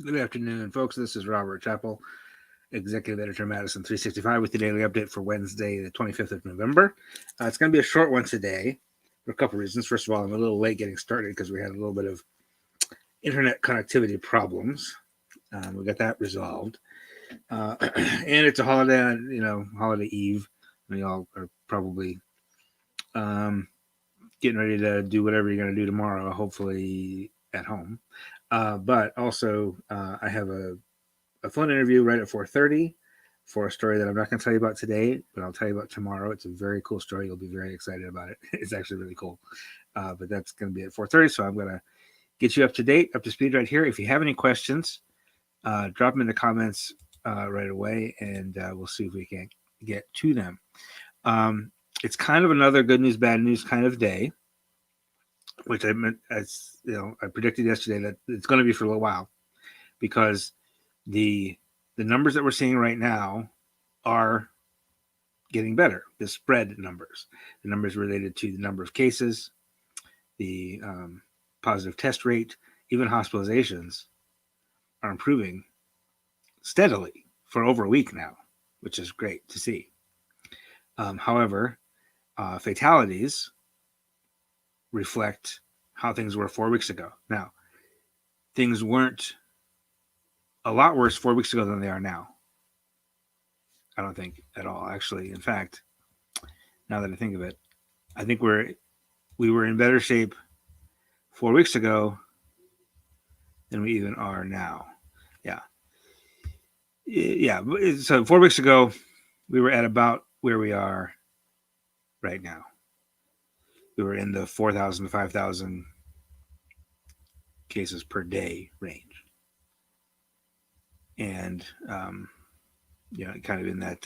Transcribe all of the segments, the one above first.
Good afternoon, folks. This is Robert Chappell, Executive Editor Madison365 with the daily update for Wednesday, the 25th of November. It's going to be a short one today for a couple of reasons. First of all, I'm a little late getting started because we had a little bit of internet connectivity problems. We got that resolved. And it's a holiday, holiday eve. We all are probably getting ready to do whatever you're going to do tomorrow, hopefully at home. But also, I have a phone interview right at 4:30 for a story that I'm not going to tell you about today, but I'll tell you about tomorrow. It's a very cool story. You'll be very excited about it. It's actually really cool. But that's going to be at 4:30. So I'm going to get you up to date, up to speed right here. If you have any questions, drop them in the comments right away, and we'll see if we can get to them. It's kind of another good news, bad news kind of day, which I meant, as I predicted yesterday that it's going to be for a little while, because the numbers that we're seeing right now are getting better. The spread numbers, the numbers related to the number of cases, the positive test rate, even hospitalizations are improving steadily for over a week now, which is great to see. However, fatalities reflect how things were 4 weeks ago. Now, things weren't a lot worse 4 weeks ago than they are now. I don't think at all, actually. In fact, now that I think of it, I think we were in better shape 4 weeks ago than we even are now. Yeah. So 4 weeks ago, we were at about where we are right now. We were in the 4,000 to 5,000 cases per day range, and kind of in that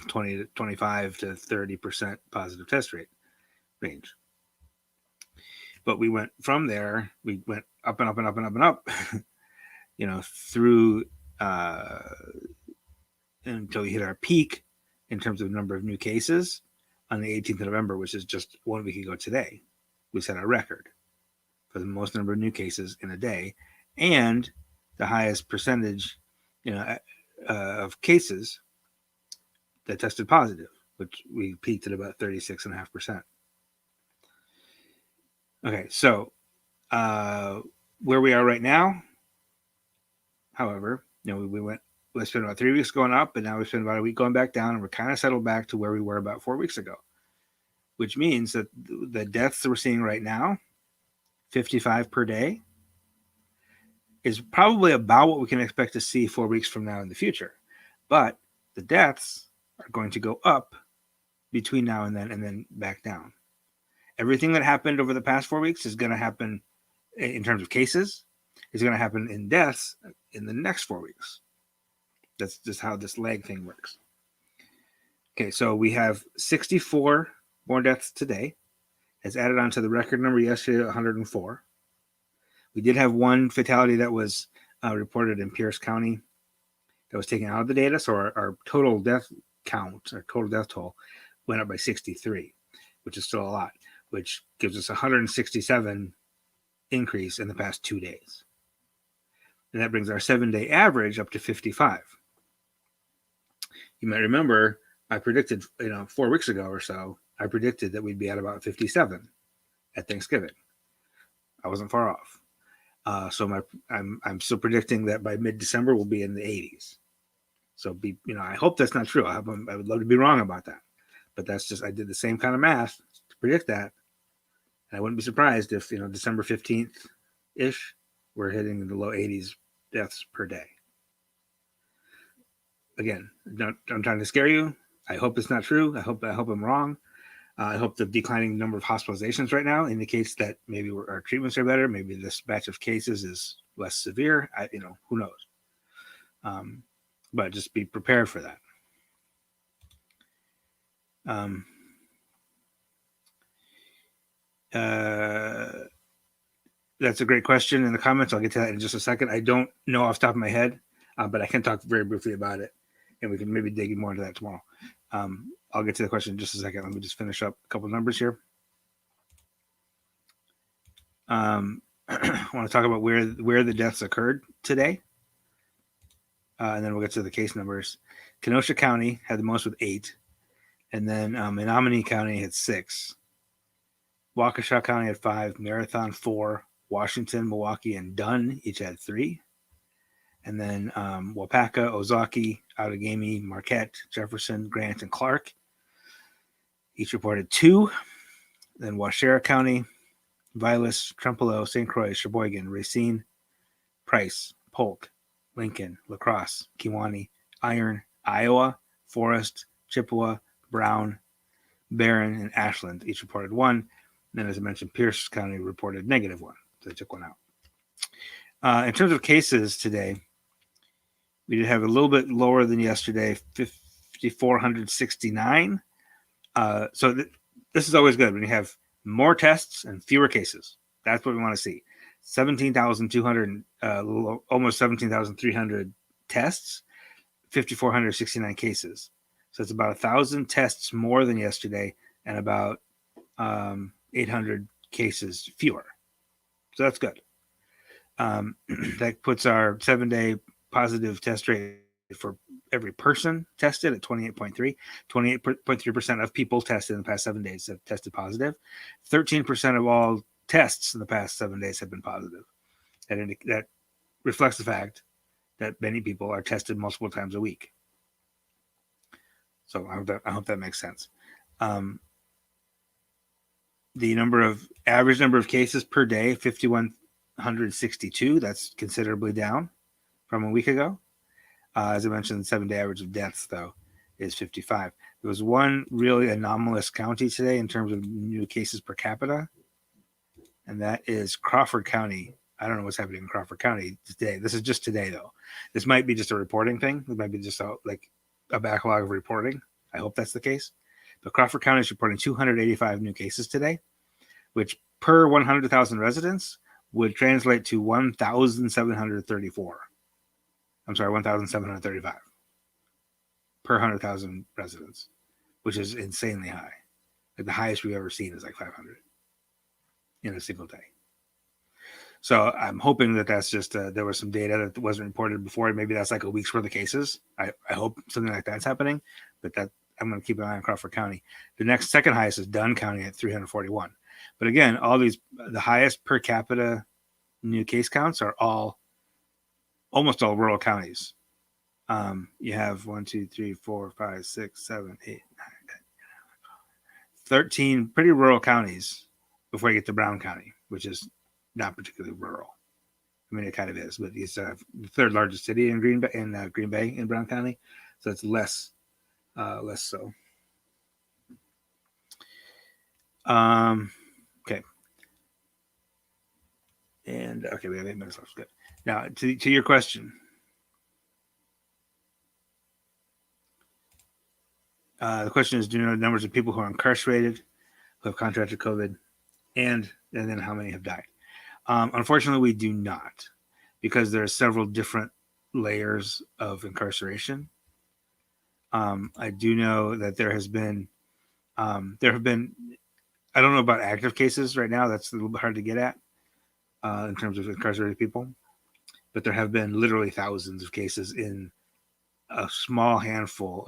20 to 25 to 30% positive test rate range. But we went from there. We went up and up and up and up and up, through until we hit our peak in terms of number of new cases on the 18th of November, which is just 1 week ago today. We set our record for the most number of new cases in a day, and the highest percentage, of cases that tested positive, which we peaked at about 36.5%. Okay, so where we are right now, however, we spent about 3 weeks going up, and now we spent about a week going back down, and we're kind of settled back to where we were about 4 weeks ago, which means that the deaths that we're seeing right now, 55 per day, is probably about what we can expect to see 4 weeks from now in the future. But the deaths are going to go up between now and then back down. Everything that happened over the past 4 weeks is going to happen in terms of cases, is going to happen in deaths in the next 4 weeks. That's just how this lag thing works. Okay, so we have 64 more deaths today, as added on to the record number yesterday, 104. We did have one fatality that was reported in Pierce County that was taken out of the data, so our total death count, our total death toll, went up by 63, which is still a lot, which gives us 167 increase in the past 2 days. And that brings our 7-day average up to 55. You might remember I predicted, 4 weeks ago or so, I predicted that we'd be at about 57 at Thanksgiving. I wasn't far off. So I'm still predicting that by mid-December we'll be in the 80s. So I hope that's not true. I would love to be wrong about that, but that's just, I did the same kind of math to predict that, and I wouldn't be surprised if December 15th ish we're hitting the low 80s deaths per day. Again, I'm trying to scare you. I hope it's not true. I hope I'm wrong. I hope the declining number of hospitalizations right now indicates that maybe our treatments are better. Maybe this batch of cases is less severe. Who knows? But just be prepared for that. That's a great question in the comments. I'll get to that in just a second. I don't know off the top of my head, but I can talk very briefly about it, and we can maybe dig more into that tomorrow. I'll get to the question in just a second. Let me just finish up a couple numbers here. I want to talk about where the deaths occurred today, and then we'll get to the case numbers. Kenosha County had the most with 8, and then Menominee County had 6. Waukesha County had 5, Marathon 4, Washington, Milwaukee, and Dunn each had 3. And then Wapaka, Ozaki, Outagamie, Marquette, Jefferson, Grant, and Clark each reported 2. Then Waushara County, Vilas, Trempealeau, St. Croix, Sheboygan, Racine, Price, Polk, Lincoln, La Crosse, Kewanee, Iron, Iowa, Forest, Chippewa, Brown, Barron, and Ashland each reported 1. And then, as I mentioned, Pierce County reported -1. So they took 1 out. In terms of cases today, we did have a little bit lower than yesterday, 5,469. So this is always good when you have more tests and fewer cases. That's what we want to see. 17,200, almost 17,300 tests, 5,469 cases. So it's about 1,000 tests more than yesterday and about 800 cases fewer. So that's good. That puts our 7-day positive test rate for every person tested at 28.3. 28.3% of people tested in the past 7 days have tested positive. 13% of all tests in the past 7 days have been positive. That reflects the fact that many people are tested multiple times a week. So I hope that makes sense. The average number of cases per day, 5,162. That's considerably down from a week ago. As I mentioned, the 7-day average of deaths, though, is 55. There was one really anomalous county today in terms of new cases per capita, and that is Crawford County. I don't know what's happening in Crawford County today. This is just today, though. This might be just a reporting thing. It might be just a backlog of reporting. I hope that's the case. But Crawford County is reporting 285 new cases today, which per 100,000 residents would translate to 1,734. I'm sorry, 1,735 per 100,000 residents, which is insanely high. Like the highest we've ever seen is like 500 in a single day. So I'm hoping that that's just there was some data that wasn't reported before. Maybe that's like a week's worth of cases. I hope something like that's happening, but that I'm going to keep an eye on Crawford County. The second highest is Dunn County at 341. But again, the highest per capita new case counts are almost all rural counties. You have 1, 2, 3, 4, 5, 6, 7, 8, 9, 10, 13 pretty rural counties before you get to Brown County, which is not particularly rural. I mean, it kind of is, but it's the third largest city in Green Bay in Brown County, so it's less so. Okay. And okay, we have 8 minutes left. Good. Now to your question. The question is, do you know the numbers of people who are incarcerated, who have contracted COVID, and then how many have died? Unfortunately, we do not, because there are several different layers of incarceration. I do know that there have been, I don't know about active cases right now. That's a little bit hard to get at in terms of incarcerated people, but there have been literally thousands of cases in a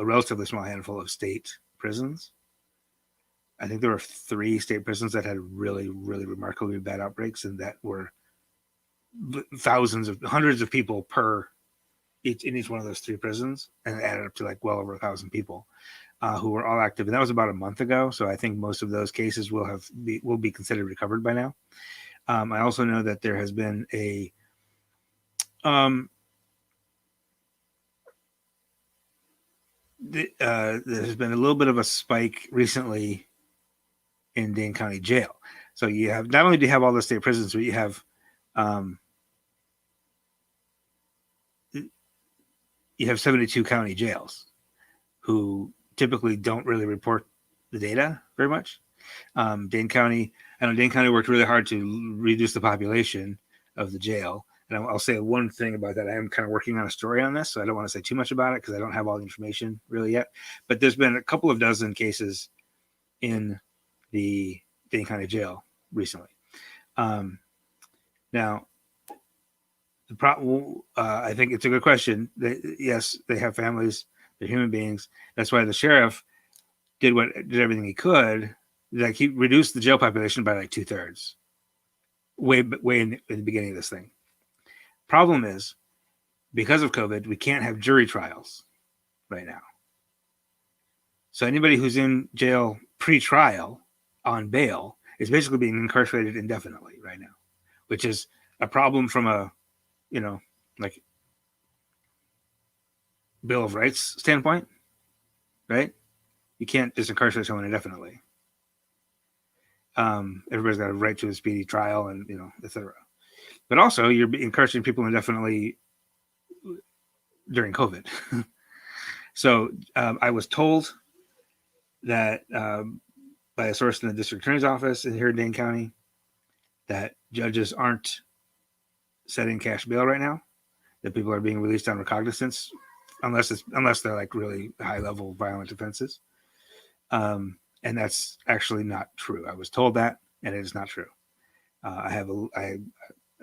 relatively small handful of state prisons. I think there were 3 state prisons that had really, really remarkably bad outbreaks, and that were hundreds of people per in each one of those 3 prisons, and it added up to like well over 1,000 people who were all active. And that was about a month ago. So I think most of those cases will be considered recovered by now. I also know that there has been there's been a little bit of a spike recently in Dane County Jail. So you have, not only do you have all the state prisons, but you have 72 county jails who typically don't really report the data very much. Dane County worked really hard to reduce the population of the jail. And I'll say one thing about that. I am kind of working on a story on this, so I don't want to say too much about it because I don't have all the information really yet. But there's been a couple of dozen cases in the Dane County Jail recently. Now, I think it's a good question. Yes, they have families. They're human beings. That's why the sheriff did everything he could. Like he reduced the jail population by like 2/3, way in the beginning of this thing. Problem is, because of COVID, we can't have jury trials right now. So anybody who's in jail pre-trial on bail is basically being incarcerated indefinitely right now, which is a problem from a, like Bill of Rights standpoint, right? You can't just incarcerate someone indefinitely. Everybody's got a right to a speedy trial, and etc. But also, you're incarcerating people indefinitely during COVID. So I was told that by a source in the district attorney's office here in Dane County that judges aren't setting cash bail right now. That people are being released on recognizance, unless they're like really high level violent offenses. And that's actually not true. I was told that, and it is not true.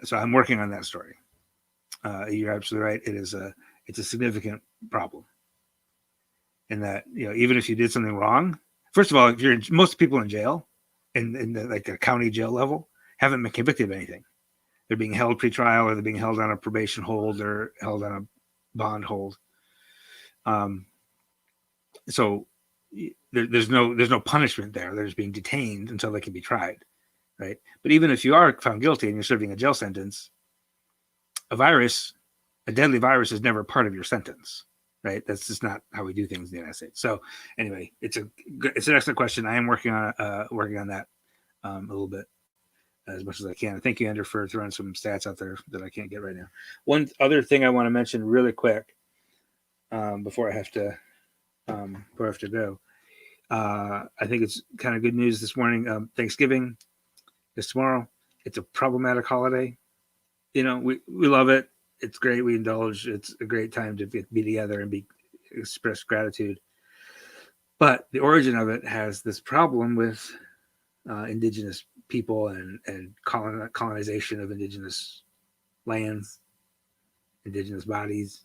So I'm working on that story. You're absolutely right. It's a significant problem. In that, even if you did something wrong, first of all, if most people in jail, in the, like a county jail level, haven't been convicted of anything. They're being held pre-trial, or they're being held on a probation hold, or held on a bond hold. So there's no punishment there. They're just being detained until they can be tried, right? But even if you are found guilty and you're serving a jail sentence, a deadly virus is never part of your sentence, right? That's just not how we do things in the United States. So anyway, it's an excellent question. I am working on that a little bit as much as I can. Thank you, Andrew, for throwing some stats out there that I can't get right now. One other thing I want to mention really quick before I have to go. I think it's kind of good news this morning. Thanksgiving is tomorrow. It's a problematic holiday. We love it. It's great. We indulge. It's a great time to be together and express gratitude. But the origin of it has this problem with indigenous people and colonization of indigenous lands, indigenous bodies.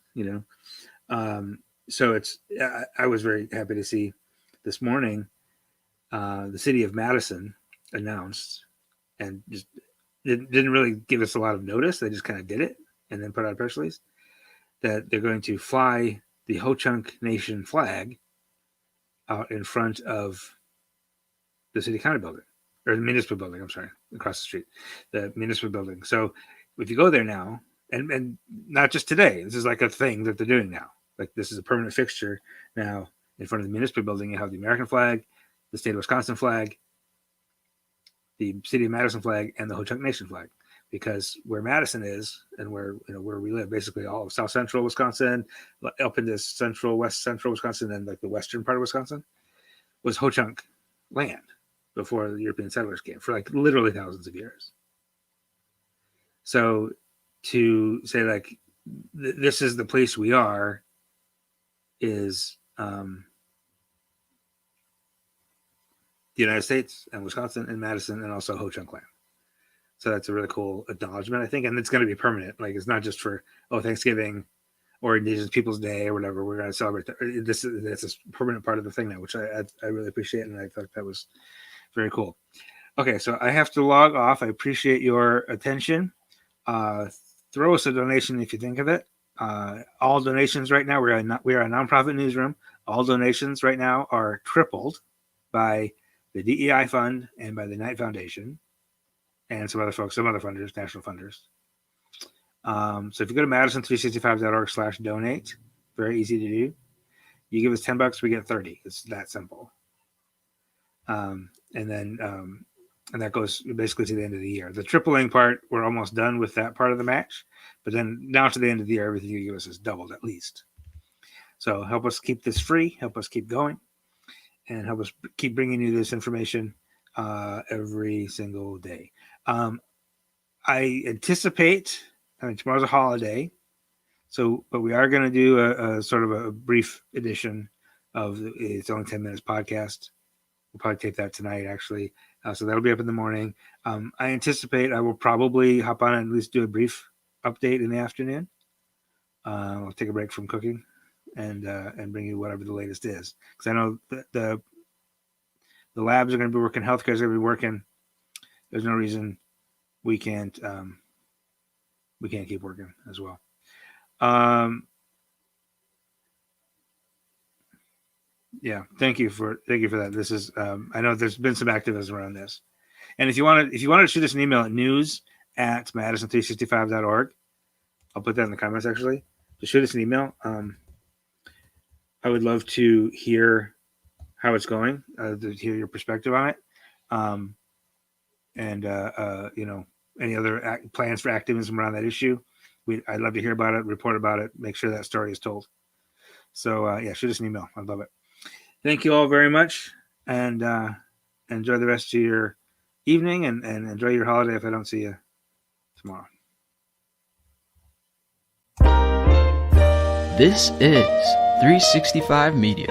So I was very happy to see this morning the city of Madison announced, and just didn't really give us a lot of notice. They just kind of did it and then put out a press release that they're going to fly the Ho-Chunk Nation flag out in front of the city county building, or the municipal building, I'm sorry, across the street, the municipal building. So if you go there now, and not just today, this is like a thing that they're doing now. Like this is a permanent fixture now in front of the municipal building. You have the American flag, the state of Wisconsin flag, the city of Madison flag, and the Ho-Chunk Nation flag. Because where Madison is, and where we live, basically all of South Central Wisconsin, up into West Central Wisconsin, and like the western part of Wisconsin, was Ho-Chunk land before the European settlers came, for like literally thousands of years. So to say like this is the place we are is the United States and Wisconsin and Madison, and also Ho-Chunk land. So that's a really cool acknowledgement, I think, and it's going to be permanent. Like it's not just for Thanksgiving or Indigenous Peoples Day or whatever. We're going to celebrate this. It's a permanent part of the thing now, which I really appreciate, and I thought that was very cool. Okay, so I have to log off. I appreciate your attention. Throw us a donation if you think of it. All donations right now, we are a nonprofit newsroom. All donations right now are tripled by the DEI Fund and by the Knight Foundation, and some other folks, some other funders, national funders. So if you go to Madison365.org/donate, very easy to do. You give us $10, we get 30. It's that simple. And that goes basically to the end of the year. The tripling part, we're almost done with that part of the match. But then now to the end of the year, everything you give us is doubled at least. So help us keep this free, help us keep going, and help us keep bringing you this information every single day. I anticipate, tomorrow's a holiday, but we are going to do a sort of a brief edition of It's Only 10 Minutes podcast. We'll probably tape that tonight, actually, So that'll be up in the morning. I anticipate I will probably hop on and at least do a brief update in the afternoon. I'll take a break from cooking and bring you whatever the latest is, because I know the labs are going to be working, healthcare is going to be working. There's no reason we can't keep working as well. Yeah, thank you for that. This is I know there's been some activism around this, and if you want to shoot us an email at news@madison365.org, I'll put that in the comments actually. Just shoot us an email. I would love to hear how it's going, to hear your perspective on it, and any other plans for activism around that issue. I'd love to hear about it, report about it, make sure that story is told. So yeah, shoot us an email. I'd love it. Thank you all very much, and enjoy the rest of your evening, and enjoy your holiday if I don't see you tomorrow. This is 365 Media.